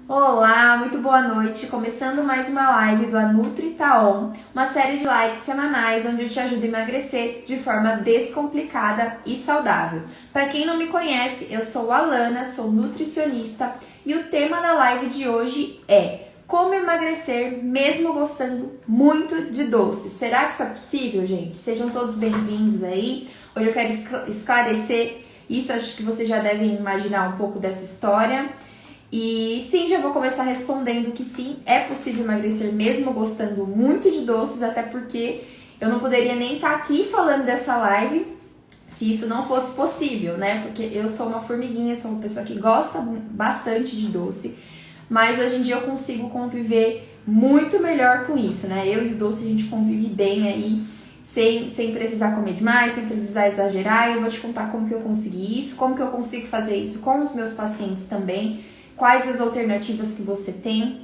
Olá, muito boa noite. Começando mais uma live do Anutri Taon, uma série de lives semanais onde eu te ajudo a emagrecer de forma descomplicada e saudável. Para quem não me conhece, eu sou a Alana, sou nutricionista e o tema da live de hoje é como emagrecer mesmo gostando muito de doce. Será que isso é possível, gente? Sejam todos bem-vindos aí. Hoje eu quero esclarecer isso, acho que vocês já devem imaginar um pouco dessa história. E sim, já vou começar respondendo que sim, é possível emagrecer mesmo gostando muito de doces, até porque eu não poderia nem estar aqui falando dessa live se isso não fosse possível, né? Porque eu sou uma formiguinha, sou uma pessoa que gosta bastante de doce, mas hoje em dia eu consigo conviver muito melhor com isso, né? Eu e o doce a gente convive bem aí, sem precisar comer demais, sem precisar exagerar. Eu vou te contar como que eu consegui isso, como que eu consigo fazer isso com os meus pacientes também, quais as alternativas que você tem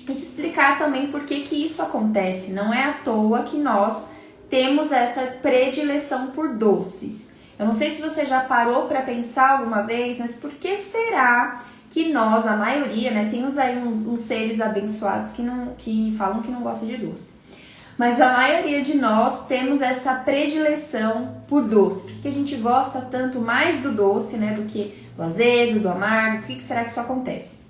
e te explicar também por que isso acontece. Não é à toa que nós temos essa predileção por doces. Eu não sei se você já parou para pensar alguma vez, mas por que será que nós, a maioria, né, tem aí uns seres abençoados que falam que não gostam de doce. Mas a maioria de nós temos essa predileção por doce. Por que a gente gosta tanto mais do doce, né, do que do azedo, do amargo? Por que será que isso acontece?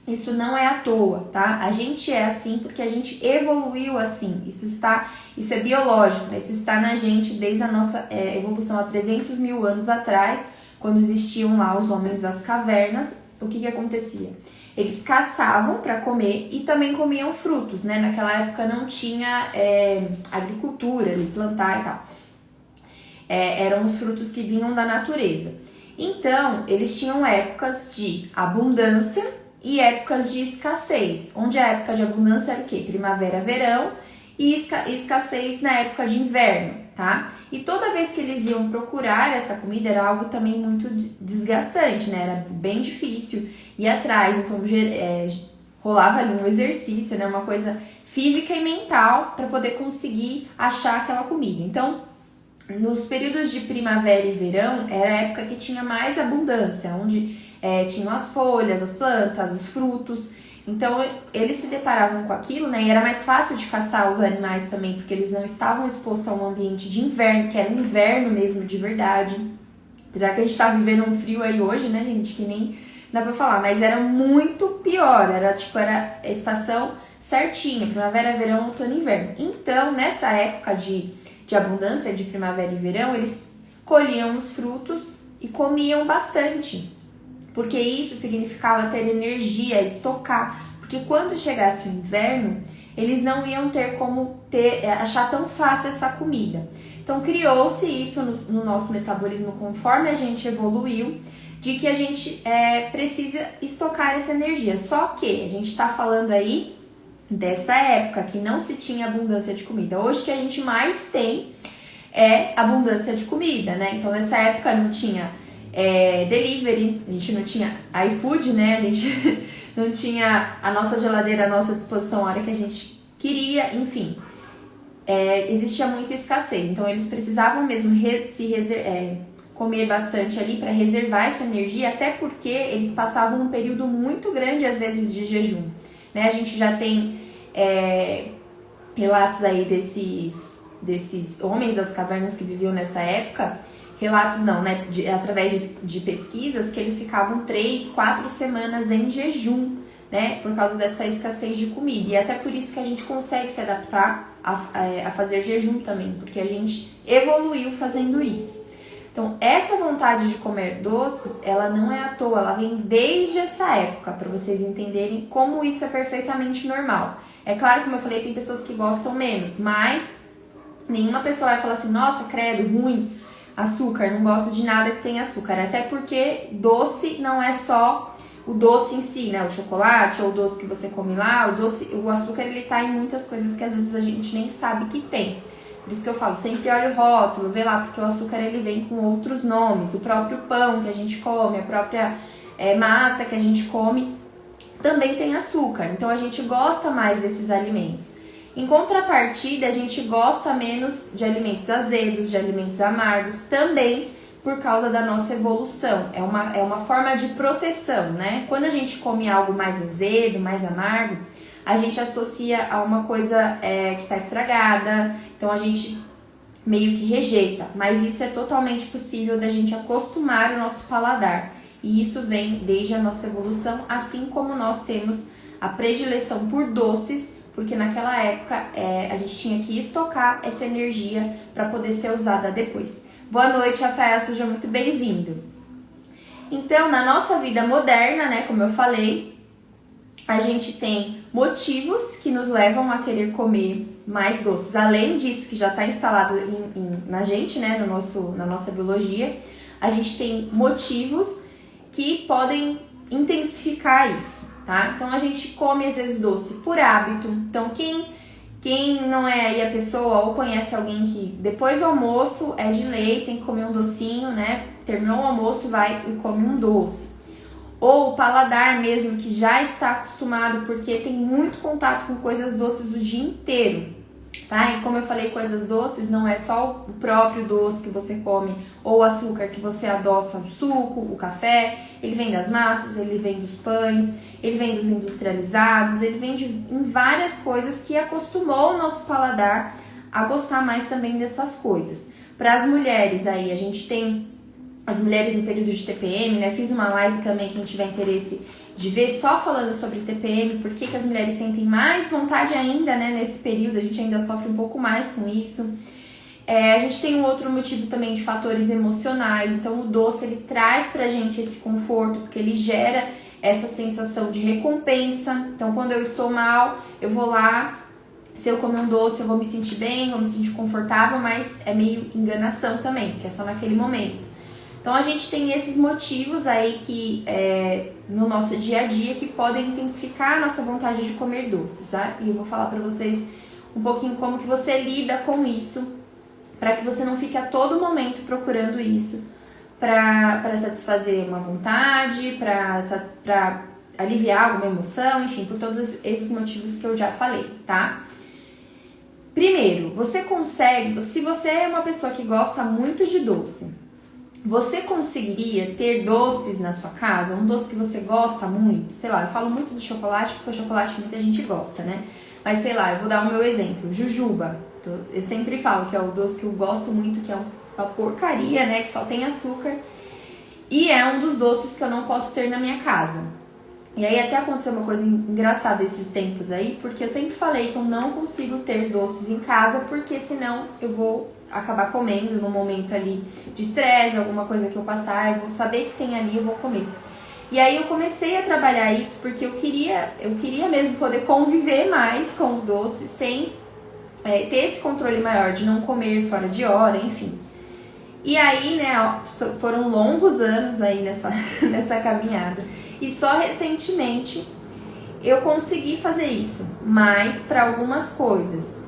Isso não é à toa, tá? A gente é assim porque a gente evoluiu assim. Isso é biológico, né? Isso está na gente desde a nossa evolução há 300 mil anos atrás, quando existiam lá os homens das cavernas. O que acontecia? Eles caçavam para comer e também comiam frutos, né? Naquela época não tinha agricultura, ali, plantar e tal. Eram os frutos que vinham da natureza. Então, eles tinham épocas de abundância e épocas de escassez. Onde a época de abundância era o quê? Primavera, verão, e escassez na época de inverno, tá? E toda vez que eles iam procurar essa comida era algo também muito desgastante, né? Era bem difícil ir atrás, então rolava ali um exercício, né? Uma coisa física e mental para poder conseguir achar aquela comida. Então, nos períodos de primavera e verão, era a época que tinha mais abundância, onde tinham as folhas, as plantas, os frutos. Então, eles se deparavam com aquilo, né? E era mais fácil de caçar os animais também, porque eles não estavam expostos a um ambiente de inverno, que era um inverno mesmo de verdade. Apesar que a gente tá vivendo um frio aí hoje, né, gente, que nem dá pra falar. Mas era muito pior, era a estação certinha, primavera, verão, outono e inverno. Então, nessa época de abundância de primavera e verão, eles colhiam os frutos e comiam bastante, porque isso significava ter energia, estocar, porque quando chegasse o inverno, eles não iam ter como achar tão fácil essa comida. Então criou-se isso no nosso metabolismo conforme a gente evoluiu, de que a gente precisa estocar essa energia. Só que a gente está falando aí dessa época que não se tinha abundância de comida. Hoje que a gente mais tem é abundância de comida, né? Então nessa época não tinha delivery, a gente não tinha iFood, né? A gente não tinha a nossa geladeira à nossa disposição a hora que a gente queria, enfim. Existia muita escassez, então eles precisavam mesmo comer bastante ali para reservar essa energia, até porque eles passavam um período muito grande, às vezes, de jejum, né? A gente já tem relatos aí desses homens das cavernas que viviam nessa época, relatos não, né, através de pesquisas, que eles ficavam 3, 4 semanas em jejum, né, por causa dessa escassez de comida. E até por isso que a gente consegue se adaptar a fazer jejum também, porque a gente evoluiu fazendo isso. Então, essa vontade de comer doces, ela não é à toa, ela vem desde essa época, para vocês entenderem como isso é perfeitamente normal. É claro, como eu falei, tem pessoas que gostam menos, mas nenhuma pessoa vai falar assim, nossa, credo, ruim, açúcar, não gosto de nada que tenha açúcar. Até porque doce não é só o doce em si, né? O chocolate ou o doce que você come lá, o açúcar ele tá em muitas coisas que às vezes a gente nem sabe que tem. Por isso que eu falo, sempre olha o rótulo, vê lá, porque o açúcar ele vem com outros nomes. O próprio pão que a gente come, a própria massa que a gente come, também tem açúcar. Então a gente gosta mais desses alimentos. Em contrapartida, a gente gosta menos de alimentos azedos, de alimentos amargos, também por causa da nossa evolução. É uma forma de proteção, né? Quando a gente come algo mais azedo, mais amargo, a gente associa a uma coisa que está estragada, então a gente meio que rejeita. Mas isso é totalmente possível da gente acostumar o nosso paladar. E isso vem desde a nossa evolução, assim como nós temos a predileção por doces, porque naquela época a gente tinha que estocar essa energia para poder ser usada depois. Boa noite, Rafael, seja muito bem-vindo. Então, na nossa vida moderna, né, como eu falei, a gente tem motivos que nos levam a querer comer mais doces. Além disso, que já está instalado na gente, né, na nossa biologia, a gente tem motivos que podem intensificar isso, tá? Então, a gente come, às vezes, doce por hábito. Então, quem não é aí a pessoa ou conhece alguém que depois do almoço é de lei, tem que comer um docinho, né? Terminou o almoço, vai e come um doce. Ou o paladar mesmo, que já está acostumado, porque tem muito contato com coisas doces o dia inteiro, tá? E como eu falei, coisas doces não é só o próprio doce que você come, ou o açúcar que você adoça o suco, o café, ele vem das massas, ele vem dos pães, ele vem dos industrializados, ele vem em várias coisas que acostumou o nosso paladar a gostar mais também dessas coisas. Para as mulheres aí, a gente tem as mulheres no período de TPM, né? Fiz uma live também, quem tiver interesse de ver, só falando sobre TPM, por que as mulheres sentem mais vontade ainda, né, nesse período, a gente ainda sofre um pouco mais com isso. A gente tem um outro motivo também de fatores emocionais, então o doce ele traz pra gente esse conforto, porque ele gera essa sensação de recompensa. Então quando eu estou mal, eu vou lá, se eu comer um doce eu vou me sentir bem, vou me sentir confortável, mas é meio enganação também, porque é só naquele momento. Então a gente tem esses motivos aí que no nosso dia a dia que podem intensificar a nossa vontade de comer doces, tá? E eu vou falar pra vocês um pouquinho como que você lida com isso, para que você não fique a todo momento procurando isso para satisfazer uma vontade, para aliviar alguma emoção, enfim, por todos esses motivos que eu já falei, tá? Primeiro, você consegue, se você é uma pessoa que gosta muito de doce, você conseguiria ter doces na sua casa? Um doce que você gosta muito? Sei lá, eu falo muito do chocolate, porque o chocolate muita gente gosta, né? Mas sei lá, eu vou dar o meu exemplo, jujuba. Eu sempre falo que é o doce que eu gosto muito, que é uma porcaria, né? Que só tem açúcar. E é um dos doces que eu não posso ter na minha casa. E aí até aconteceu uma coisa engraçada esses tempos aí, porque eu sempre falei que eu não consigo ter doces em casa, porque senão eu vou acabar comendo no momento ali de estresse, alguma coisa que eu passar, eu vou saber que tem ali, eu vou comer. E aí eu comecei a trabalhar isso porque eu queria mesmo poder conviver mais com o doce sem ter esse controle maior de não comer fora de hora, enfim. E aí, né, foram longos anos aí nessa caminhada. E só recentemente eu consegui fazer isso, mas para algumas coisas.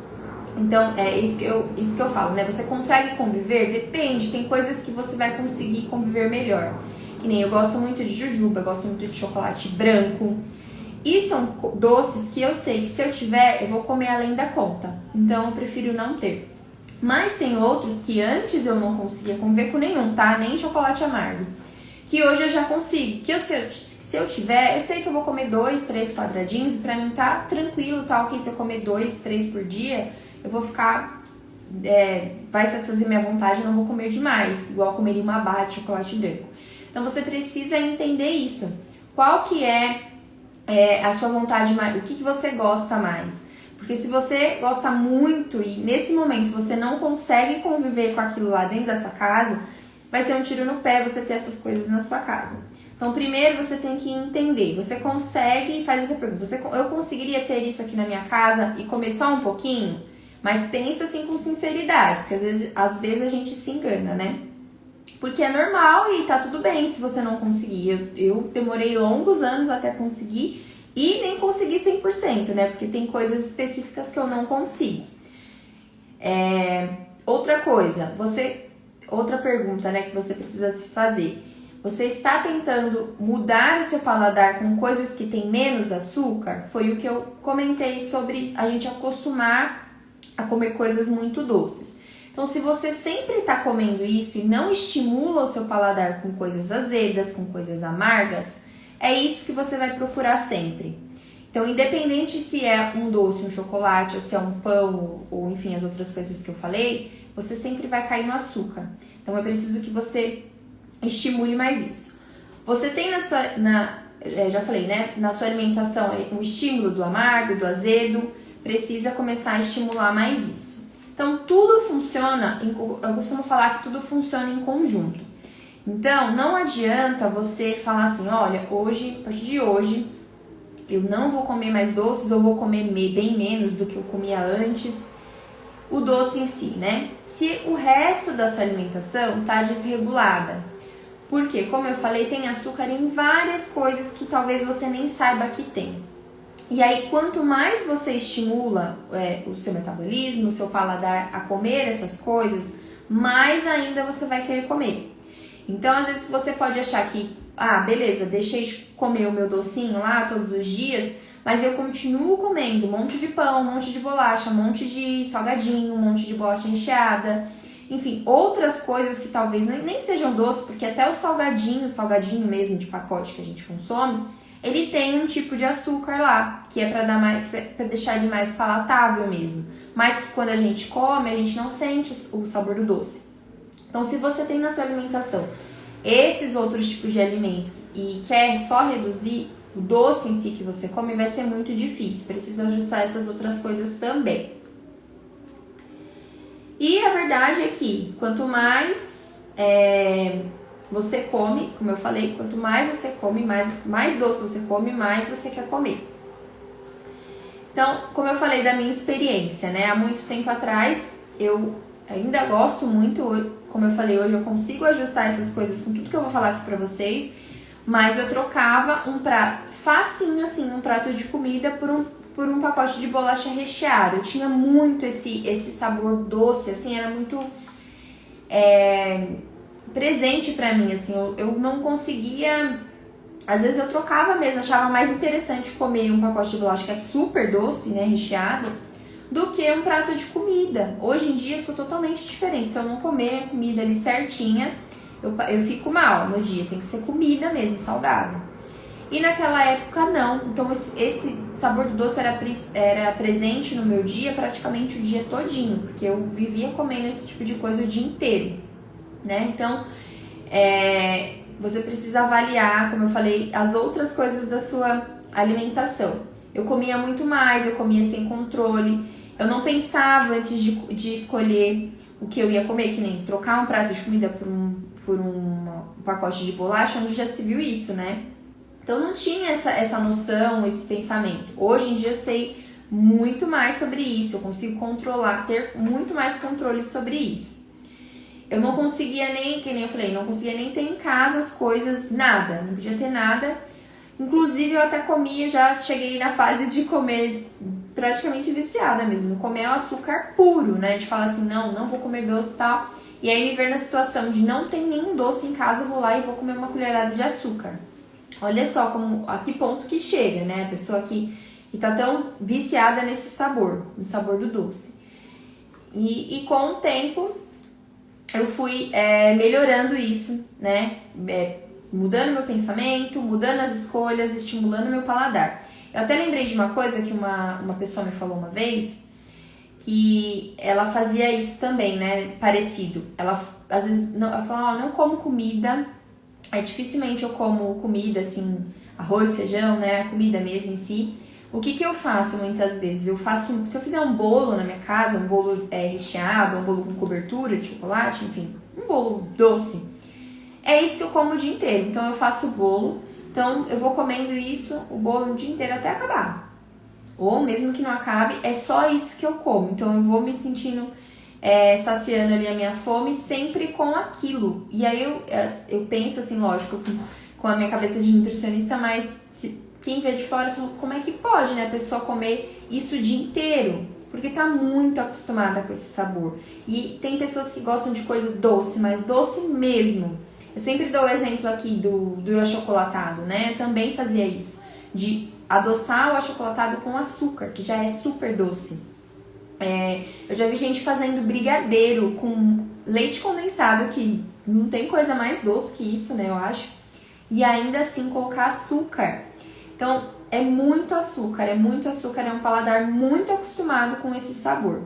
Então, é isso que eu falo, né? Você consegue conviver? Depende, tem coisas que você vai conseguir conviver melhor. Que nem eu gosto muito de jujuba, eu gosto muito de chocolate branco. E são doces que eu sei que se eu tiver, eu vou comer além da conta. Então, eu prefiro não ter. Mas tem outros que antes eu não conseguia conviver com nenhum, tá? Nem chocolate amargo. Que hoje eu já consigo. Que se eu tiver, eu sei que eu vou comer 2, 3 quadradinhos. E pra mim tá tranquilo, tá? Ok, se eu comer 2, 3 por dia, eu vou ficar... vai satisfazer minha vontade, eu não vou comer demais. Igual eu comeria uma barra de chocolate branco. Então você precisa entender isso. Qual que é a sua vontade mais? O que você gosta mais? Porque se você gosta muito e nesse momento você não consegue conviver com aquilo lá dentro da sua casa, vai ser um tiro no pé você ter essas coisas na sua casa. Então primeiro você tem que entender, você consegue, faz essa pergunta, eu conseguiria ter isso aqui na minha casa e comer só um pouquinho? Mas pensa assim com sinceridade, porque às vezes a gente se engana, né? Porque é normal e tá tudo bem se você não conseguir. Eu demorei longos anos até conseguir e nem consegui 100%, né? Porque tem coisas específicas que eu não consigo. Outra coisa, outra pergunta, né, que você precisa se fazer. Você está tentando mudar o seu paladar com coisas que tem menos açúcar? Foi o que eu comentei sobre a gente acostumar a comer coisas muito doces. Então, se você sempre está comendo isso e não estimula o seu paladar com coisas azedas, com coisas amargas, é isso que você vai procurar sempre. Então, independente se é um doce, um chocolate, ou se é um pão, ou enfim, as outras coisas que eu falei, você sempre vai cair no açúcar. Então, é preciso que você estimule mais isso. Você tem já falei, né? Na sua alimentação, um estímulo do amargo, do azedo, precisa começar a estimular mais isso. Então, tudo funciona, eu costumo falar que tudo funciona em conjunto. Então, não adianta você falar assim, olha, hoje, a partir de hoje, eu não vou comer mais doces, eu vou comer bem menos do que eu comia antes. O doce em si, né? Se o resto da sua alimentação está desregulada. Porque, como eu falei, tem açúcar em várias coisas que talvez você nem saiba que tem. E aí, quanto mais você estimula o seu metabolismo, o seu paladar a comer essas coisas, mais ainda você vai querer comer. Então, às vezes, você pode achar que, beleza, deixei de comer o meu docinho lá todos os dias, mas eu continuo comendo um monte de pão, um monte de bolacha, um monte de salgadinho, um monte de bolacha recheada, enfim, outras coisas que talvez nem sejam doces, porque até o salgadinho mesmo de pacote que a gente consome, ele tem um tipo de açúcar lá, que é para deixar ele mais palatável mesmo, mas que quando a gente come, a gente não sente o sabor do doce. Então, se você tem na sua alimentação esses outros tipos de alimentos e quer só reduzir o doce em si que você come, vai ser muito difícil. Precisa ajustar essas outras coisas também. E a verdade é que quanto mais você come, como eu falei, quanto mais você come, mais doce você come, mais você quer comer. Então, como eu falei da minha experiência, né? Há muito tempo atrás, eu ainda gosto muito, como eu falei, hoje eu consigo ajustar essas coisas com tudo que eu vou falar aqui pra vocês, mas eu trocava um prato, facinho assim, um prato de comida por um pacote de bolacha recheada. Eu tinha muito esse sabor doce, assim, era muito presente pra mim, assim, eu não conseguia, às vezes eu trocava mesmo, achava mais interessante comer um pacote de bolacha que é super doce, né, recheado, do que um prato de comida. Hoje em dia eu sou totalmente diferente. Se eu não comer a comida ali certinha, eu fico mal no dia. Tem que ser comida mesmo, salgado. E naquela época não. Então esse sabor do doce era presente no meu dia praticamente o dia todinho, porque eu vivia comendo esse tipo de coisa o dia inteiro, né? Então você precisa avaliar, como eu falei, as outras coisas da sua alimentação. Eu comia muito mais, eu comia sem controle. Eu não pensava antes de escolher o que eu ia comer, que nem trocar um prato de comida por um pacote de bolacha, onde já se viu isso, né? Então não tinha essa noção, esse pensamento. Hoje em dia eu sei muito mais sobre isso, eu consigo controlar, ter muito mais controle sobre isso. Eu não conseguia nem, que nem eu falei, não conseguia nem ter em casa as coisas, nada, não podia ter nada. Inclusive eu até comia, já cheguei na fase de comer praticamente viciada mesmo, comer o açúcar puro, né? De falar assim, não vou comer doce e tal. E aí me ver na situação de não ter nenhum doce em casa, eu vou lá e vou comer uma colherada de açúcar. Olha só a que ponto que chega, né? A pessoa que tá tão viciada nesse sabor, no sabor do doce. E com o tempo eu fui melhorando isso, né? Mudando meu pensamento, mudando as escolhas, estimulando meu paladar. Eu até lembrei de uma coisa que uma pessoa me falou uma vez, que ela fazia isso também, né? Parecido. Ela, às vezes, ela falava, não como comida, dificilmente eu como comida, assim, arroz, feijão, né? A comida mesmo em si. O que eu faço muitas vezes? Se eu fizer um bolo na minha casa, um bolo recheado, um bolo com cobertura de chocolate, enfim, um bolo doce, é isso que eu como o dia inteiro. Então eu faço o bolo, então eu vou comendo isso, o bolo o dia inteiro até acabar. Ou mesmo que não acabe, é só isso que eu como. Então eu vou me sentindo saciando ali a minha fome sempre com aquilo. E aí eu penso assim, lógico, com a minha cabeça de nutricionista, mas quem vê de fora fala, como é que pode, né, a pessoa comer isso o dia inteiro? Porque tá muito acostumada com esse sabor. E tem pessoas que gostam de coisa doce, mas doce mesmo. Eu sempre dou o exemplo aqui do achocolatado, né? Eu também fazia isso, de adoçar o achocolatado com açúcar, que já é super doce. Eu já vi gente fazendo brigadeiro com leite condensado, que não tem coisa mais doce que isso, né, eu acho. E ainda assim colocar açúcar. Então, é muito açúcar, é um paladar muito acostumado com esse sabor.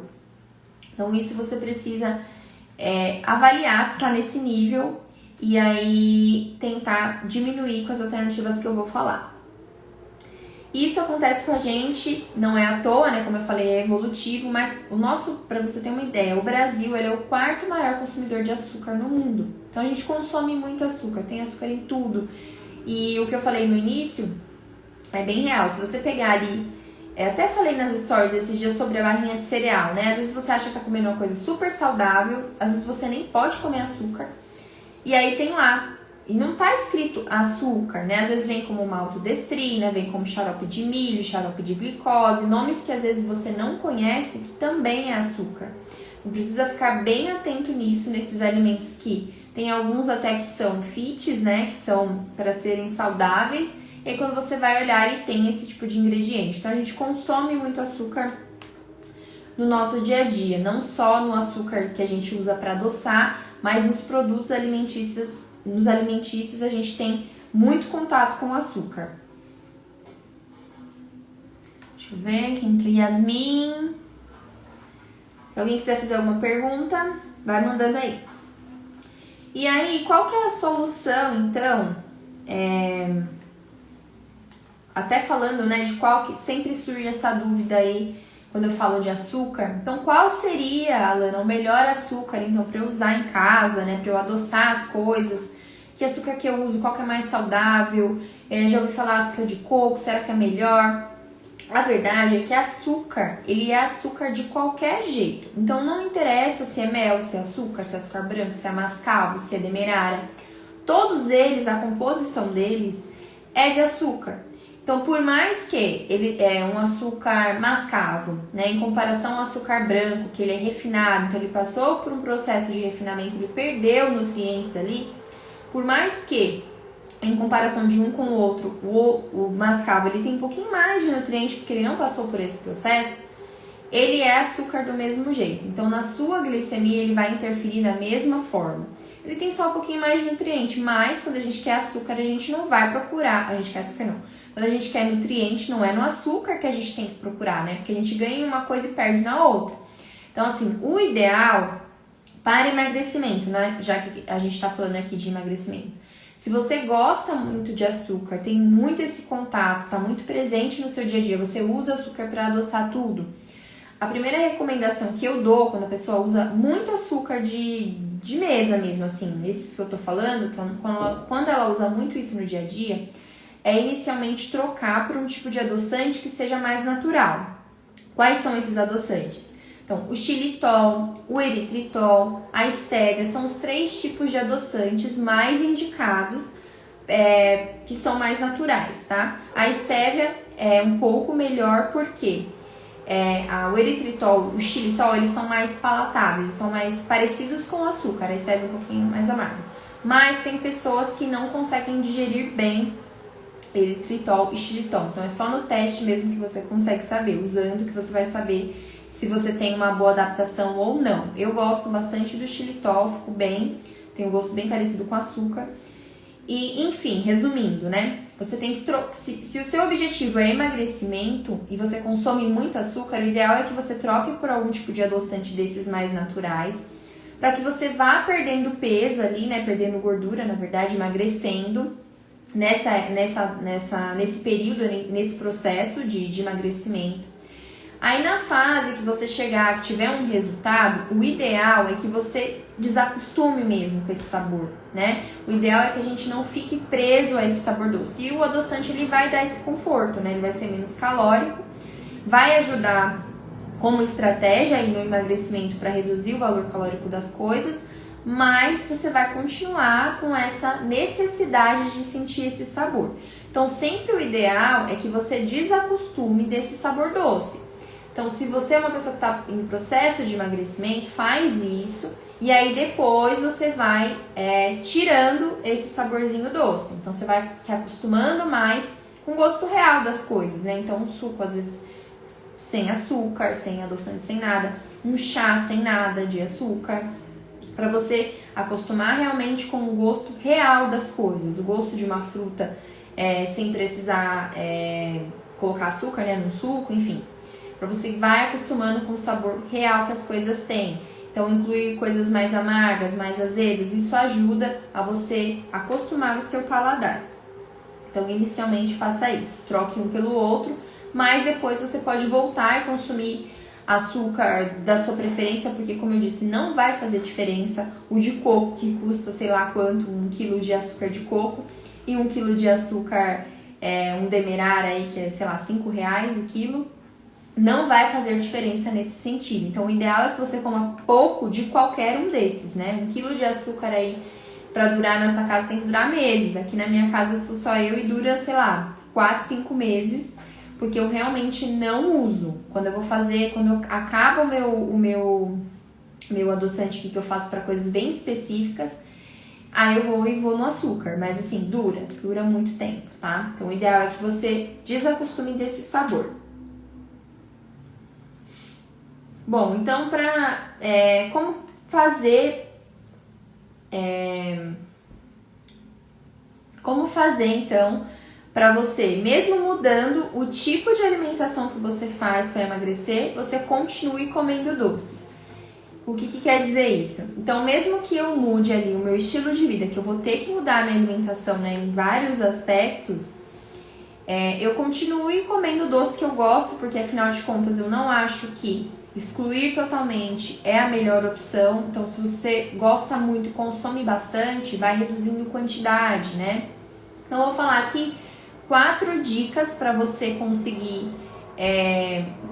Então, isso você precisa avaliar se está nesse nível e aí tentar diminuir com as alternativas que eu vou falar. Isso acontece com a gente, não é à toa, né? Como eu falei, é evolutivo, mas para você ter uma ideia, o Brasil ele é o quarto maior consumidor de açúcar no mundo. Então a gente consome muito açúcar, tem açúcar em tudo. E o que eu falei no início é bem real. Se você pegar ali, até falei nas stories esses dias sobre a barrinha de cereal, né? Às vezes você acha que tá comendo uma coisa super saudável, às vezes você nem pode comer açúcar. E aí tem lá. E não tá escrito açúcar, né? Às vezes vem como maltodestrina, vem como xarope de milho, xarope de glicose, nomes que às vezes você não conhece, que também é açúcar. Então precisa ficar bem atento nisso, nesses alimentos que tem alguns até que são fits, né? Que são para serem saudáveis. E aí quando você vai olhar e tem esse tipo de ingrediente. Então a gente consome muito açúcar no nosso dia a dia, não só no açúcar que a gente usa para adoçar, mas nos produtos alimentícios. Nos alimentícios a gente tem muito contato com o açúcar. Deixa eu ver aqui entre Yasmin. Se alguém quiser fazer alguma pergunta, vai mandando aí. E aí, qual que é a solução, então? Até falando, né, de qual que sempre surge essa dúvida aí quando eu falo de açúcar. Então, qual seria, Alana, o melhor açúcar, então, para eu usar em casa, né, para eu adoçar as coisas? Que açúcar que eu uso, qual que é mais saudável? Já ouvi falar açúcar de coco, será que é melhor? A verdade é que açúcar, ele é açúcar de qualquer jeito. Então não interessa se é mel, se é açúcar branco, se é mascavo, se é demerara. Todos eles, a composição deles é de açúcar. Então por mais que ele é um açúcar mascavo, né, em comparação ao açúcar branco, que ele é refinado, então ele passou por um processo de refinamento, ele perdeu nutrientes ali. Por mais que, em comparação de um com o outro, o mascavo ele tem um pouquinho mais de nutriente porque ele não passou por esse processo, ele é açúcar do mesmo jeito. Então, na sua glicemia, ele vai interferir da mesma forma. Ele tem só um pouquinho mais de nutriente, mas quando a gente quer açúcar, a gente não vai procurar. A gente quer açúcar, não. Quando a gente quer nutriente, não é no açúcar que a gente tem que procurar, né? Porque a gente ganha em uma coisa e perde na outra. Então, assim, o ideal para emagrecimento, né? Já que a gente está falando aqui de emagrecimento. Se você gosta muito de açúcar, tem muito esse contato, está muito presente no seu dia a dia, você usa açúcar para adoçar tudo. A primeira recomendação que eu dou quando a pessoa usa muito açúcar de mesa mesmo, assim, esses que eu tô falando, quando ela usa muito isso no dia a dia, é inicialmente trocar por um tipo de adoçante que seja mais natural. Quais são esses adoçantes? Então, o xilitol, o eritritol, a estévia são os 3 tipos de adoçantes mais indicados, que são mais naturais, tá? A estévia é um pouco melhor porque o eritritol, o xilitol, eles são mais palatáveis, são mais parecidos com o açúcar, a estévia é um pouquinho mais amarga. Mas tem pessoas que não conseguem digerir bem eritritol e xilitol, então é só no teste mesmo que você consegue saber, usando que você vai saber se você tem uma boa adaptação ou não. Eu gosto bastante do xilitol, fico bem, tem um gosto bem parecido com açúcar. E, enfim, resumindo, né? Você tem que se o seu objetivo é emagrecimento e você consome muito açúcar, o ideal é que você troque por algum tipo de adoçante desses mais naturais, para que você vá perdendo peso ali, né? Perdendo gordura, na verdade, emagrecendo nesse período, nesse processo de emagrecimento. Aí na fase que você chegar, que tiver um resultado, o ideal é que você desacostume mesmo com esse sabor, né? O ideal é que a gente não fique preso a esse sabor doce. E o adoçante ele vai dar esse conforto, né? Ele vai ser menos calórico, vai ajudar como estratégia aí no emagrecimento para reduzir o valor calórico das coisas, mas você vai continuar com essa necessidade de sentir esse sabor. Então sempre o ideal é que você desacostume desse sabor doce. Então, se você é uma pessoa que está em processo de emagrecimento, faz isso e aí depois você vai tirando esse saborzinho doce. Então, você vai se acostumando mais com o gosto real das coisas, né? Então, um suco, às vezes, sem açúcar, sem adoçante, sem nada. Um chá sem nada de açúcar. Para você acostumar realmente com o gosto real das coisas. O gosto de uma fruta sem precisar colocar açúcar, né, no suco, enfim. Para você vai acostumando com o sabor real que as coisas têm. Então, incluir coisas mais amargas, mais azedas, isso ajuda a você acostumar o seu paladar. Então, inicialmente, faça isso. Troque um pelo outro, mas depois você pode voltar e consumir açúcar da sua preferência, porque, como eu disse, não vai fazer diferença o de coco, que custa sei lá quanto, 1 kg de açúcar de coco, e 1 kg de açúcar, um demerara aí, que é, sei lá, R$5 o quilo. Não vai fazer diferença nesse sentido. Então, o ideal é que você coma pouco de qualquer um desses, né? 1 quilo de açúcar aí, pra durar na sua casa, tem que durar meses. Aqui na minha casa sou só eu e dura, sei lá, 4, 5 meses, porque eu realmente não uso. Quando eu vou fazer, quando acaba o meu adoçante aqui, que eu faço pra coisas bem específicas, aí eu vou no açúcar. Mas assim, dura muito tempo, tá? Então, o ideal é que você desacostume desse sabor. Bom, então como fazer então para você, mesmo mudando o tipo de alimentação que você faz para emagrecer, você continue comendo doces. O que quer dizer isso? Então, mesmo que eu mude ali o meu estilo de vida, que eu vou ter que mudar a minha alimentação, né, em vários aspectos, eu continue comendo doce que eu gosto, porque afinal de contas eu não acho que excluir totalmente é a melhor opção. Então, se você gosta muito, consome bastante, vai reduzindo quantidade, né? Então, eu vou falar aqui 4 dicas para você conseguir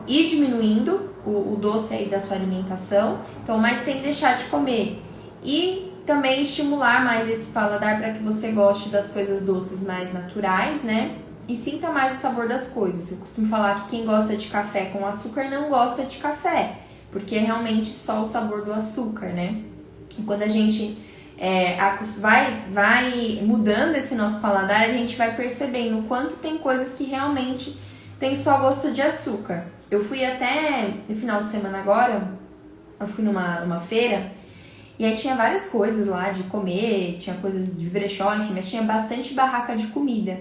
ir diminuindo o doce aí da sua alimentação, então, mas sem deixar de comer. E também estimular mais esse paladar para que você goste das coisas doces mais naturais, né? E sinta mais o sabor das coisas. Eu costumo falar que quem gosta de café com açúcar não gosta de café, porque é realmente só o sabor do açúcar, né? E quando a gente vai mudando esse nosso paladar, a gente vai percebendo o quanto tem coisas que realmente tem só gosto de açúcar. Eu fui até no final de semana agora, eu fui numa feira, e aí tinha várias coisas lá de comer, tinha coisas de brechó, enfim, mas tinha bastante barraca de comida.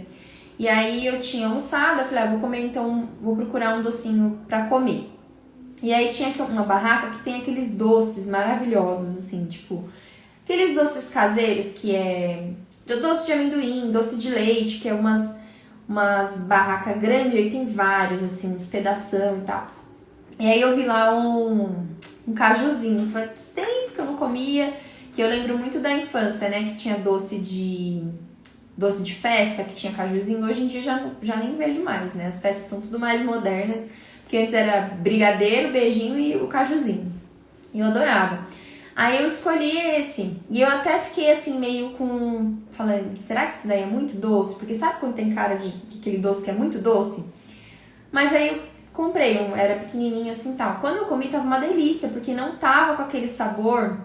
E aí eu tinha almoçado, eu falei, vou comer então, vou procurar um docinho pra comer. E aí tinha uma barraca que tem aqueles doces maravilhosos, assim, tipo, aqueles doces caseiros que é doce de amendoim, doce de leite, que é umas barracas grandes, aí tem vários, assim, uns pedação e tal. E aí eu vi lá um cajuzinho, faz tempo que eu não comia, que eu lembro muito da infância, né, que tinha doce de festa, que tinha cajuzinho. Hoje em dia já nem vejo mais, né? As festas estão tudo mais modernas, porque antes era brigadeiro, beijinho e o cajuzinho. E eu adorava. Aí eu escolhi esse. E eu até fiquei assim, meio com... falando, será que isso daí é muito doce? Porque sabe quando tem cara de aquele doce que é muito doce? Mas aí eu comprei era pequenininho assim, tal. Quando eu comi, tava uma delícia, porque não tava com aquele sabor...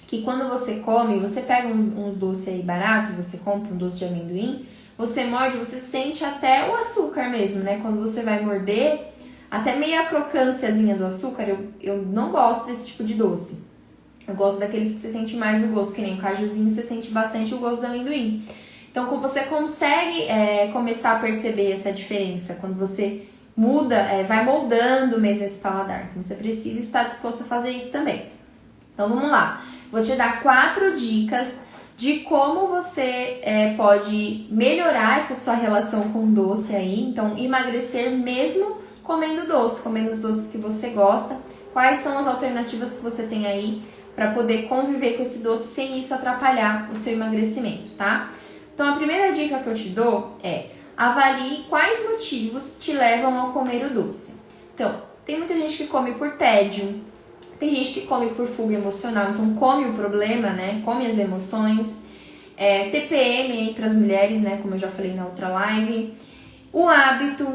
que quando você come, você pega uns doces aí baratos, você compra um doce de amendoim, você morde, você sente até o açúcar mesmo, né? Quando você vai morder, até meio a crocânciazinha do açúcar, eu não gosto desse tipo de doce. Eu gosto daqueles que você sente mais o gosto, que nem o cajuzinho, você sente bastante o gosto do amendoim. Então, como você consegue começar a perceber essa diferença, quando você muda, vai moldando mesmo esse paladar. Então, você precisa estar disposto a fazer isso também. Então, vamos lá. Vou te dar 4 dicas de como você pode melhorar essa sua relação com o doce aí. Então, emagrecer mesmo comendo doce, comendo os doces que você gosta. Quais são as alternativas que você tem aí para poder conviver com esse doce sem isso atrapalhar o seu emagrecimento, tá? Então, a primeira dica que eu te dou é: avalie quais motivos te levam a comer o doce. Então, tem muita gente que come por tédio, tem gente que come por fuga emocional, então come o problema, né? Come as emoções. TPM aí para as mulheres, né? Como eu já falei na outra live. O hábito,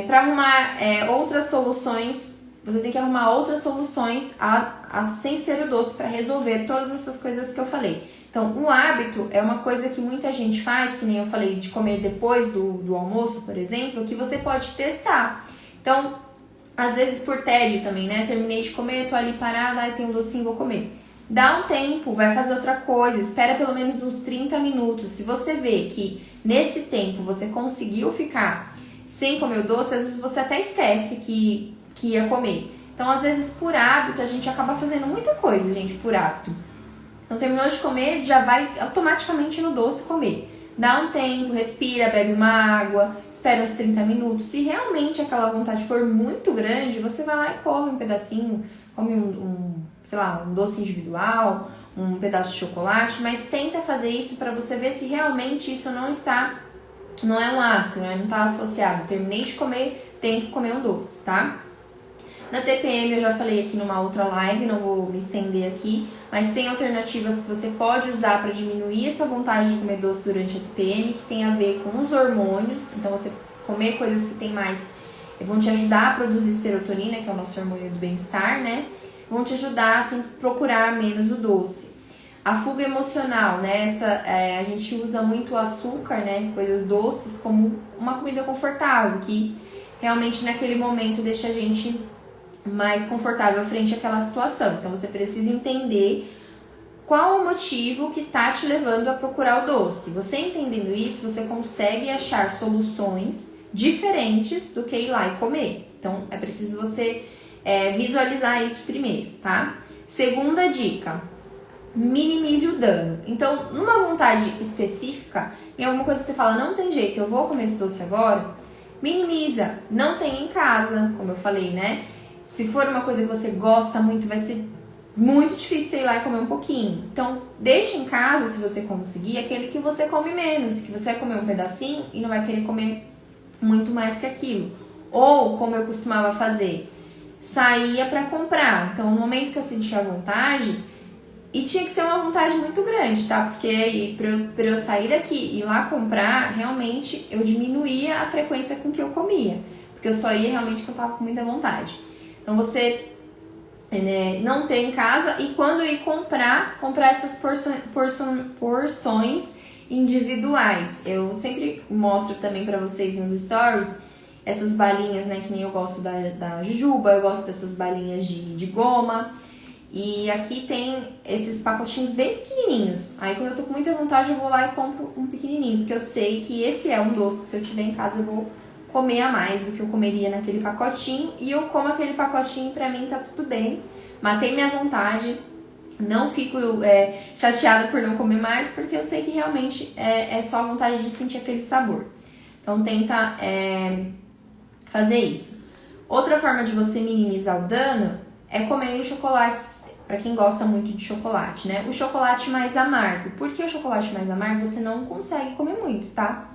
para arrumar outras soluções, você tem que arrumar outras soluções sem ser o doce para resolver todas essas coisas que eu falei. Então, o hábito é uma coisa que muita gente faz, que nem eu falei, de comer depois do almoço, por exemplo, que você pode testar. Então, às vezes por tédio também, né? Terminei de comer, tô ali parada, aí tem um docinho, vou comer. Dá um tempo, vai fazer outra coisa, espera pelo menos uns 30 minutos. Se você vê que nesse tempo você conseguiu ficar sem comer o doce, às vezes você até esquece que ia comer. Então, às vezes, por hábito, a gente acaba fazendo muita coisa, gente, por hábito. Então, terminou de comer, já vai automaticamente no doce comer. Dá um tempo, respira, bebe uma água, espera uns 30 minutos. Se realmente aquela vontade for muito grande, você vai lá e come um pedacinho, come sei lá, um doce individual, um pedaço de chocolate, mas tenta fazer isso para você ver se realmente isso não é um hábito, né? Não está associado. Terminei de comer, tem que comer um doce, tá? Na TPM eu já falei aqui numa outra live, não vou me estender aqui, mas tem alternativas que você pode usar para diminuir essa vontade de comer doce durante a TPM, que tem a ver com os hormônios. Então você comer coisas que tem mais, vão te ajudar a produzir serotonina, que é o nosso hormônio do bem-estar, né? Vão te ajudar a procurar menos o doce. A fuga emocional, né? A gente usa muito o açúcar, né? Coisas doces como uma comida confortável, que realmente naquele momento deixa a gente mais confortável frente àquela situação. Então você precisa entender qual o motivo que tá te levando a procurar o doce. Você entendendo isso, você consegue achar soluções diferentes do que ir lá e comer. Então é preciso você visualizar isso primeiro, tá? Segunda dica, minimize o dano. Então, numa vontade específica, em alguma coisa que você fala, não tem jeito, eu vou comer esse doce agora, minimiza. Não tem em casa, como eu falei, né? Se for uma coisa que você gosta muito, vai ser muito difícil você ir lá e comer um pouquinho. Então, deixa em casa, se você conseguir, aquele que você come menos, que você vai comer um pedacinho e não vai querer comer muito mais que aquilo. Ou, como eu costumava fazer, saía pra comprar. Então, no momento que eu sentia vontade, e tinha que ser uma vontade muito grande, tá? Porque pra eu sair daqui e ir lá comprar, realmente eu diminuía a frequência com que eu comia. Porque eu só ia realmente quando eu tava com muita vontade. Então você não ter em casa e quando ir comprar essas porções individuais. Eu sempre mostro também pra vocês nos stories essas balinhas, né? Que nem eu gosto da jujuba, eu gosto dessas balinhas de goma. E aqui tem esses pacotinhos bem pequenininhos. Aí quando eu tô com muita vontade eu vou lá e compro um pequenininho, porque eu sei que esse é um doce que se eu tiver em casa eu vou comer a mais do que eu comeria naquele pacotinho. E eu como aquele pacotinho, pra mim tá tudo bem. Matei minha vontade, não fico chateada por não comer mais, porque eu sei que realmente é só a vontade de sentir aquele sabor. Então tenta fazer isso. Outra forma de você minimizar o dano é comendo chocolates, pra quem gosta muito de chocolate, né? O chocolate mais amargo. Por que o chocolate mais amargo você não consegue comer muito, tá?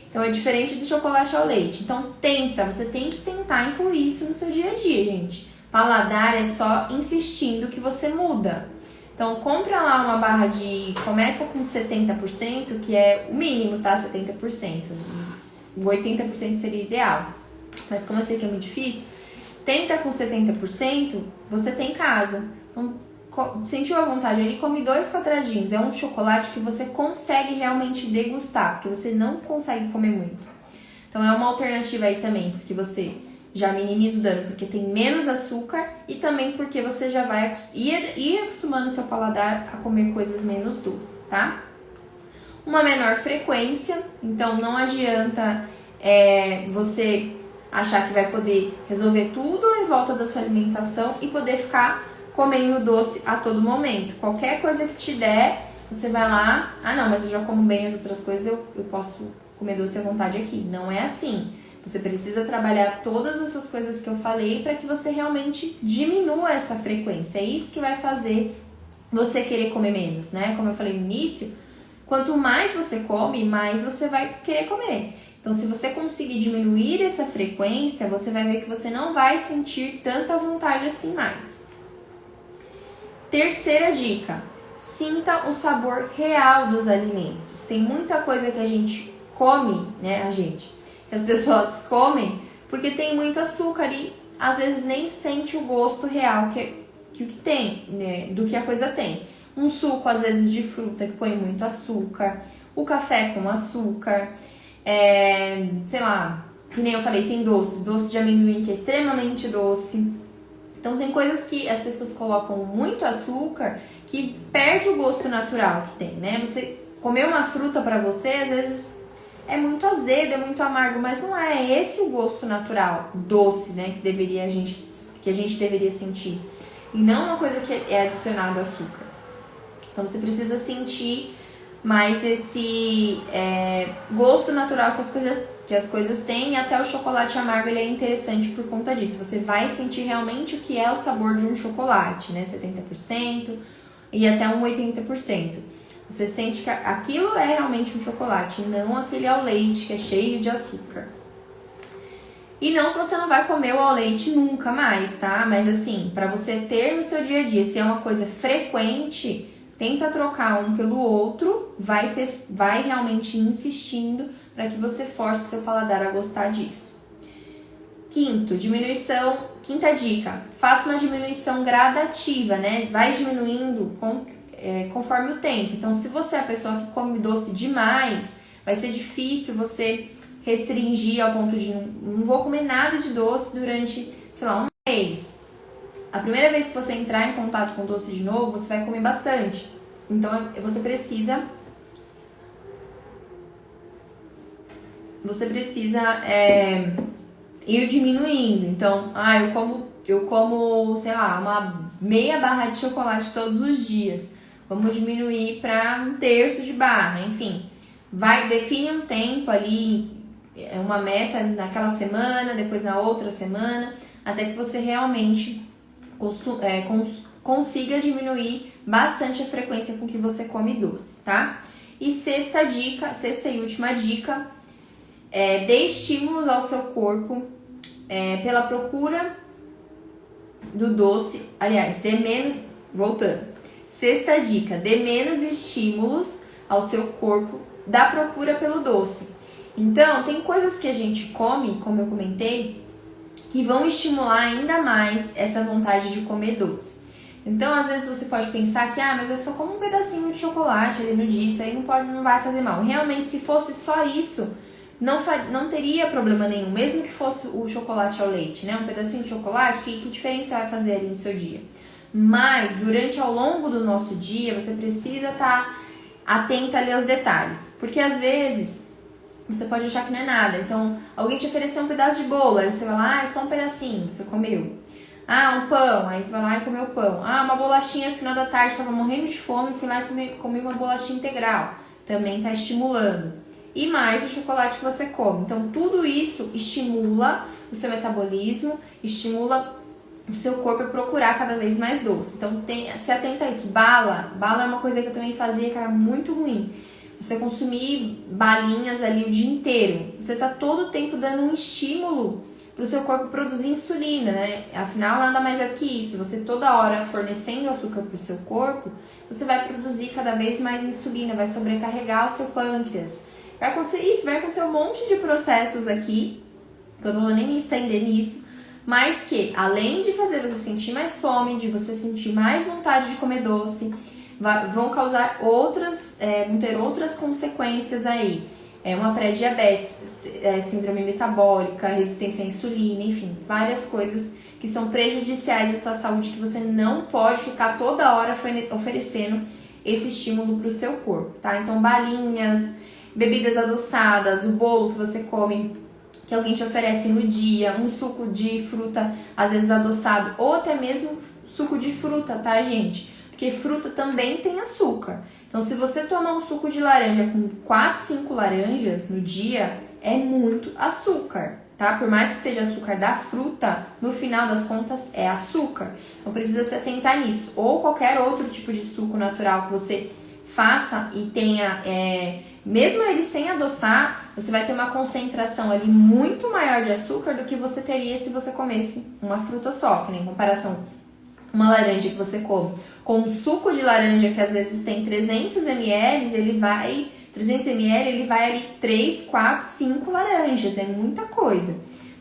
Então é diferente do chocolate ao leite. Então você tem que tentar incluir isso no seu dia a dia, gente. Paladar é só insistindo que você muda. Então compra lá uma barra começa com 70%, que é o mínimo, tá? 70%. O 80% seria ideal. Mas como eu sei que é muito difícil, tenta com 70%, você tem em casa. Então, sentiu a vontade ali, come 2 quadradinhos. É um chocolate que você consegue realmente degustar, porque você não consegue comer muito. Então, é uma alternativa aí também, porque você já minimiza o dano, porque tem menos açúcar e também porque você já vai ir acostumando o seu paladar a comer coisas menos doces, tá? Uma menor frequência, então não adianta você achar que vai poder resolver tudo em volta da sua alimentação e poder ficar comendo doce a todo momento. Qualquer coisa que te der, você vai lá, não, mas eu já como bem as outras coisas, eu posso comer doce à vontade aqui. Não é assim. Você precisa trabalhar todas essas coisas que eu falei para que você realmente diminua essa frequência. É isso que vai fazer você querer comer menos, né? Como eu falei no início, quanto mais você come, mais você vai querer comer. Então, se você conseguir diminuir essa frequência, você vai ver que você não vai sentir tanta vontade assim mais. Terceira dica, sinta o sabor real dos alimentos. Tem muita coisa que a gente come, né, que as pessoas comem, porque tem muito açúcar e às vezes nem sente o gosto real que o que tem, né, do que a coisa tem. Um suco, às vezes, de fruta que põe muito açúcar, o café com açúcar, sei lá, Que nem eu falei, tem doce de amendoim que é extremamente doce. Então tem coisas que as pessoas colocam muito açúcar que perde o gosto natural que tem, né? Você comer uma fruta pra você, às vezes é muito azedo, é muito amargo, mas não é esse o gosto natural, doce, né? Que a gente deveria sentir. E não uma coisa que é adicionada açúcar. Então você precisa sentir mais esse gosto natural que as coisas têm, e até o chocolate amargo ele é interessante por conta disso. Você vai sentir realmente o que é o sabor de um chocolate, né? 70% e até um 80%. Você sente que aquilo é realmente um chocolate, não aquele ao leite que é cheio de açúcar. E não que você não vai comer o ao leite nunca mais, tá? Mas assim, para você ter no seu dia a dia, se é uma coisa frequente, tenta trocar um pelo outro, vai realmente insistindo para que você force o seu paladar a gostar disso. Quinta dica, faça uma diminuição gradativa, né? Vai diminuindo conforme o tempo. Então, se você é a pessoa que come doce demais, vai ser difícil você restringir ao ponto de não vou comer nada de doce durante, sei lá, um mês. A primeira vez que você entrar em contato com doce de novo, você vai comer bastante. Então, você precisa ir diminuindo. Então, eu como, sei lá, uma meia barra de chocolate todos os dias. Vamos diminuir para um terço de barra, enfim. Define um tempo ali, uma meta naquela semana, depois na outra semana, até que você realmente consiga diminuir bastante a frequência com que você come doce, tá? E sexta e última dica, dê estímulos ao seu corpo pela procura do doce. Aliás, sexta dica, dê menos estímulos ao seu corpo da procura pelo doce. Então, tem coisas que a gente come, como eu comentei, que vão estimular ainda mais essa vontade de comer doce. Então, às vezes você pode pensar que, mas eu só como um pedacinho de chocolate ali no dia, isso aí não vai fazer mal. Realmente, se fosse só isso, não teria problema nenhum, mesmo que fosse o chocolate ao leite, né? Um pedacinho de chocolate, que diferença vai fazer ali no seu dia? Mas, ao longo do nosso dia, você precisa estar atenta ali aos detalhes. Porque, às vezes, você pode achar que não é nada. Então, alguém te ofereceu um pedaço de bolo, aí você vai lá, é só um pedacinho, você comeu. Um pão, aí vai lá e comeu o pão. Uma bolachinha no final da tarde, estava morrendo de fome, fui lá e comi uma bolachinha integral. Também está estimulando. E mais o chocolate que você come. Então, tudo isso estimula o seu metabolismo, estimula o seu corpo a procurar cada vez mais doce. Então, se atenta a isso. Bala é uma coisa que eu também fazia que era muito ruim. Você consumir balinhas ali o dia inteiro. Você tá todo o tempo dando um estímulo pro seu corpo produzir insulina, né? Afinal, nada mais é do que isso. Você toda hora fornecendo açúcar pro seu corpo, você vai produzir cada vez mais insulina, vai sobrecarregar o seu pâncreas. Vai acontecer um monte de processos aqui, que eu não vou nem me estender nisso, mas que, além de fazer você sentir mais fome, de você sentir mais vontade de comer doce, vão causar vão ter outras consequências aí. Uma pré-diabetes, síndrome metabólica, resistência à insulina, enfim, várias coisas que são prejudiciais à sua saúde, que você não pode ficar toda hora oferecendo esse estímulo para o seu corpo, tá? Então, balinhas, bebidas adoçadas, o bolo que você come, que alguém te oferece no dia, um suco de fruta, às vezes adoçado, ou até mesmo suco de fruta, tá, gente? Porque fruta também tem açúcar. Então, se você tomar um suco de laranja com 4, 5 laranjas no dia, é muito açúcar, tá? Por mais que seja açúcar da fruta, no final das contas é açúcar. Então, precisa se atentar nisso. Ou qualquer outro tipo de suco natural que você faça e tenha, mesmo ele sem adoçar, você vai ter uma concentração ali muito maior de açúcar do que você teria se você comesse uma fruta só, que nem em comparação uma laranja que você come com um suco de laranja que às vezes tem 300 ml, ele vai ali 3, 4, 5 laranjas, é muita coisa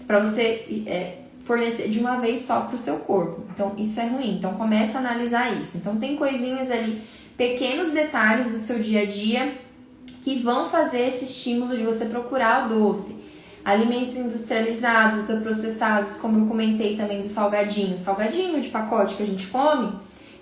para você fornecer de uma vez só para o seu corpo. Então isso é ruim, então começa a analisar isso. Então tem coisinhas ali, pequenos detalhes do seu dia a dia que vão fazer esse estímulo de você procurar o doce. Alimentos industrializados, ultraprocessados, como eu comentei também do salgadinho. Salgadinho de pacote que a gente come,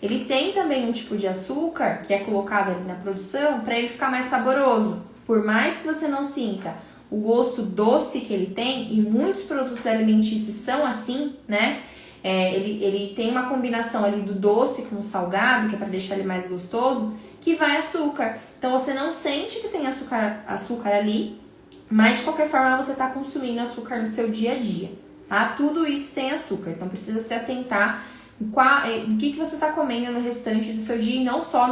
ele tem também um tipo de açúcar que é colocado ali na produção para ele ficar mais saboroso. Por mais que você não sinta o gosto doce que ele tem, e muitos produtos alimentícios são assim, né? Ele tem uma combinação ali do doce com o salgado, que é para deixar ele mais gostoso, que vai açúcar. Então você não sente que tem açúcar ali, mas de qualquer forma você está consumindo açúcar no seu dia a dia, tá? Tudo isso tem açúcar, então precisa se atentar o que você está comendo no restante do seu dia e não só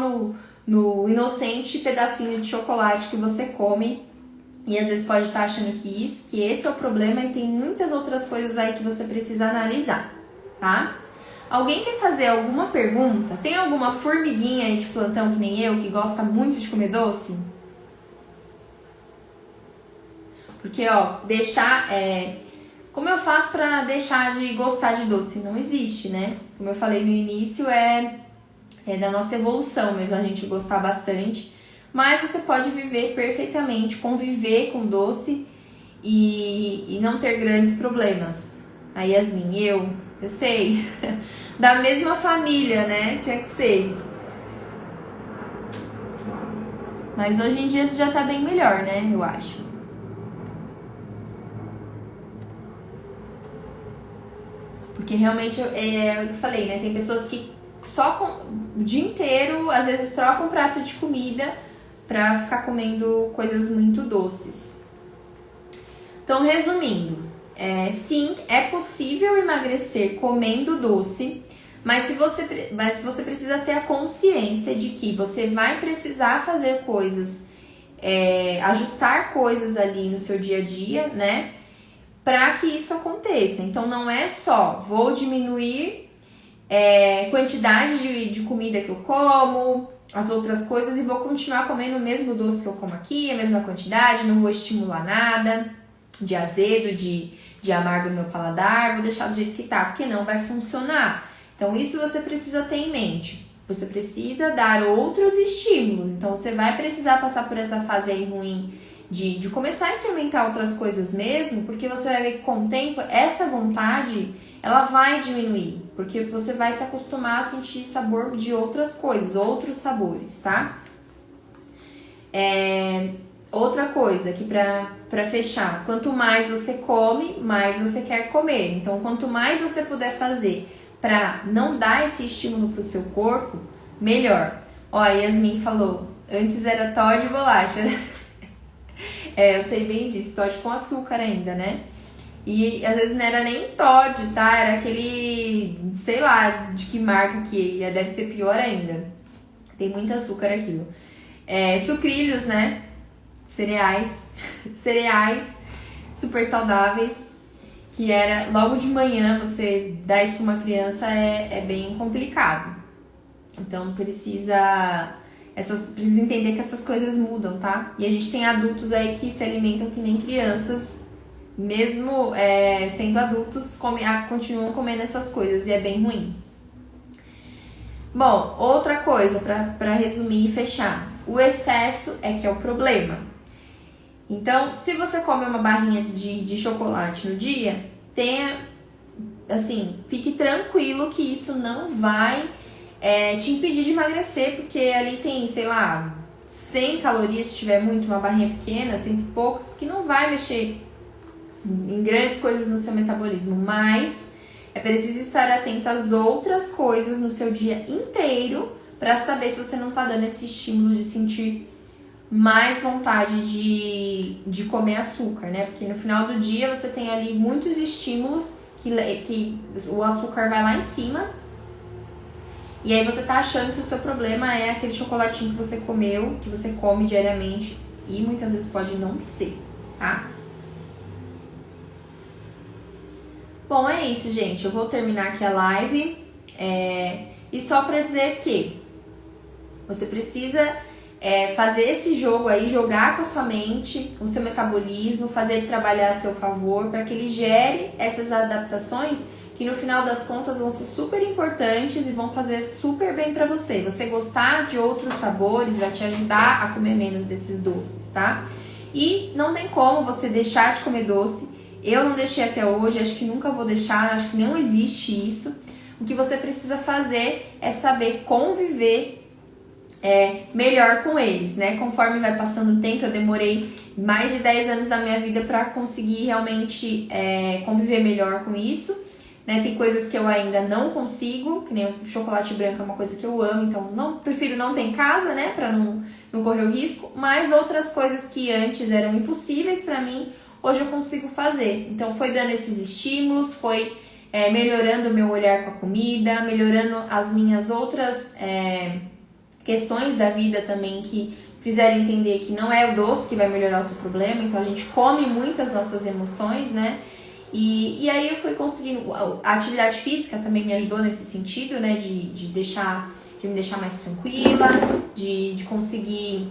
no inocente pedacinho de chocolate que você come. E às vezes pode estar achando que esse é o problema e tem muitas outras coisas aí que você precisa analisar, tá? Alguém quer fazer alguma pergunta? Tem alguma formiguinha aí de plantão que nem eu, que gosta muito de comer doce? Porque, ó, como eu faço pra deixar de gostar de doce? Não existe, né? Como eu falei no início, é da nossa evolução mesmo a gente gostar bastante. Mas você pode viver perfeitamente, conviver com doce e não ter grandes problemas. A Yasmin, eu sei, da mesma família, né? Tinha que ser. Mas hoje em dia isso já tá bem melhor, né? Eu acho. Porque realmente, é o que eu falei, né? Tem pessoas que o dia inteiro, às vezes trocam um prato de comida pra ficar comendo coisas muito doces. Então, resumindo, sim, é possível emagrecer comendo doce, mas se você precisa ter a consciência de que você vai precisar fazer coisas, ajustar coisas ali no seu dia a dia, né? Para que isso aconteça. Então, não é só vou diminuir quantidade de comida que eu como, as outras coisas, e vou continuar comendo o mesmo doce que eu como aqui, a mesma quantidade, não vou estimular nada de azedo, de amargo no meu paladar, vou deixar do jeito que tá, porque não vai funcionar. Então, isso você precisa ter em mente. Você precisa dar outros estímulos. Então, você vai precisar passar por essa fase aí ruim de começar a experimentar outras coisas mesmo, porque você vai ver que com o tempo, essa vontade, ela vai diminuir, porque você vai se acostumar a sentir sabor de outras coisas, outros sabores, tá? Outra coisa que pra fechar, quanto mais você come, mais você quer comer. Então, quanto mais você puder fazer pra não dar esse estímulo pro seu corpo, melhor. Ó, a Yasmin falou, antes era Toddy e bolacha. Eu sei bem disso, Toddy com açúcar ainda, né? E às vezes não era nem Toddy, tá? Era aquele, sei lá, de que marca que é, deve ser pior ainda. Tem muito açúcar aquilo. Sucrilhos, né? Cereais super saudáveis, que era logo de manhã você dar isso pra uma criança é bem complicado. Então precisa entender que essas coisas mudam, tá? E a gente tem adultos aí que se alimentam que nem crianças, mesmo sendo adultos, continuam comendo essas coisas e é bem ruim. Bom, outra coisa pra resumir e fechar. O excesso que é o problema. Então, se você come uma barrinha de chocolate no dia, fique tranquilo que isso não vai te impedir de emagrecer, porque ali tem, sei lá, 100 calorias, se tiver muito, uma barrinha pequena, 100 e poucos, que não vai mexer em grandes coisas no seu metabolismo, mas é preciso estar atento às outras coisas no seu dia inteiro para saber se você não tá dando esse estímulo de sentir mais vontade de comer açúcar, né? Porque no final do dia você tem ali muitos estímulos que o açúcar vai lá em cima. E aí você tá achando que o seu problema é aquele chocolatinho que você comeu, que você come diariamente, e muitas vezes pode não ser, tá? Bom, é isso, gente. Eu vou terminar aqui a live. E só pra dizer que você precisa fazer esse jogo aí, jogar com a sua mente, o seu metabolismo, fazer ele trabalhar a seu favor, para que ele gere essas adaptações que no final das contas vão ser super importantes e vão fazer super bem pra você. Você gostar de outros sabores vai te ajudar a comer menos desses doces, tá? E não tem como você deixar de comer doce. Eu não deixei até hoje, acho que nunca vou deixar, acho que não existe isso. O que você precisa fazer é saber conviver melhor com eles, né? Conforme vai passando o tempo, eu demorei mais de 10 anos da minha vida para conseguir realmente conviver melhor com isso, né? Tem coisas que eu ainda não consigo, que nem o chocolate branco é uma coisa que eu amo, então prefiro não ter em casa, né? Para não correr o risco, mas outras coisas que antes eram impossíveis para mim, hoje eu consigo fazer. Então foi dando esses estímulos, foi melhorando o meu olhar com a comida, melhorando as minhas outras questões da vida também que fizeram entender que não é o doce que vai melhorar o seu problema, então a gente come muito as nossas emoções, né? E aí eu fui conseguindo, a atividade física também me ajudou nesse sentido, né? De me deixar mais tranquila, de conseguir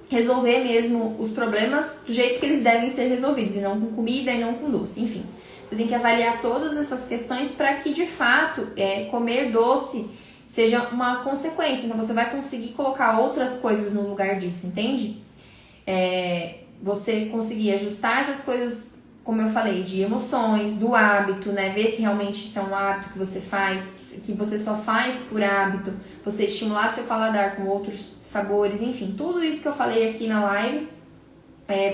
resolver mesmo os problemas do jeito que eles devem ser resolvidos, e não com comida e não com doce, enfim. Você tem que avaliar todas essas questões para que, de fato, comer doce seja uma consequência. Então, você vai conseguir colocar outras coisas no lugar disso, entende? Você conseguir ajustar essas coisas, como eu falei, de emoções, do hábito, né? Ver se realmente isso é um hábito que você faz, que você só faz por hábito, você estimular seu paladar com outros sabores, enfim. Tudo isso que eu falei aqui na live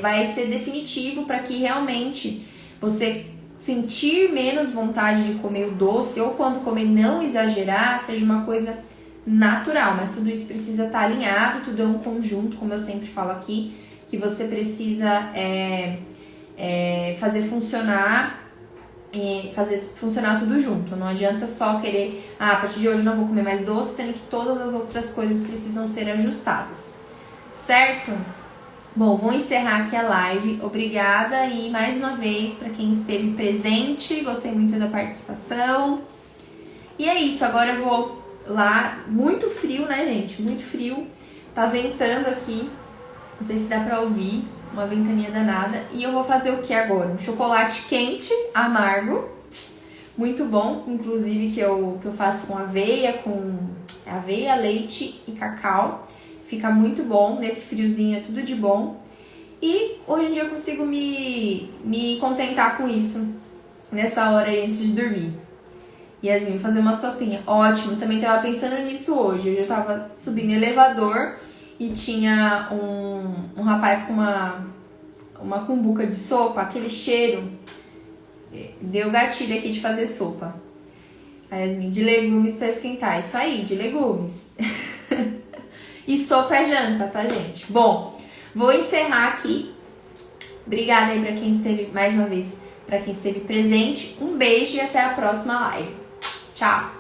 vai ser definitivo para que realmente você sentir menos vontade de comer o doce, ou quando comer não exagerar, seja uma coisa natural, mas tudo isso precisa estar alinhado, tudo é um conjunto, como eu sempre falo aqui, que você precisa fazer funcionar tudo junto. Não adianta só querer, a partir de hoje não vou comer mais doce, sendo que todas as outras coisas precisam ser ajustadas, certo? Bom, vou encerrar aqui a live. Obrigada e mais uma vez para quem esteve presente. Gostei muito da participação. E é isso, agora eu vou lá. Muito frio, né, gente? Muito frio. Tá ventando aqui. Não sei se dá pra ouvir. Uma ventania danada. E eu vou fazer o que agora? Um chocolate quente, amargo. Muito bom, inclusive que eu faço com aveia, leite e cacau. Fica muito bom, nesse friozinho é tudo de bom. E hoje em dia eu consigo me contentar com isso, nessa hora aí antes de dormir. Yasmin, fazer uma sopinha, ótimo, também tava pensando nisso hoje. Eu já tava subindo elevador e tinha um rapaz com uma cumbuca de sopa, aquele cheiro, deu gatilho aqui de fazer sopa. A Yasmin, de legumes pra esquentar, isso aí, de legumes. E sopa é janta, tá, gente? Bom, vou encerrar aqui. Obrigada aí pra quem esteve, mais uma vez, pra quem esteve presente. Um beijo e até a próxima live. Tchau!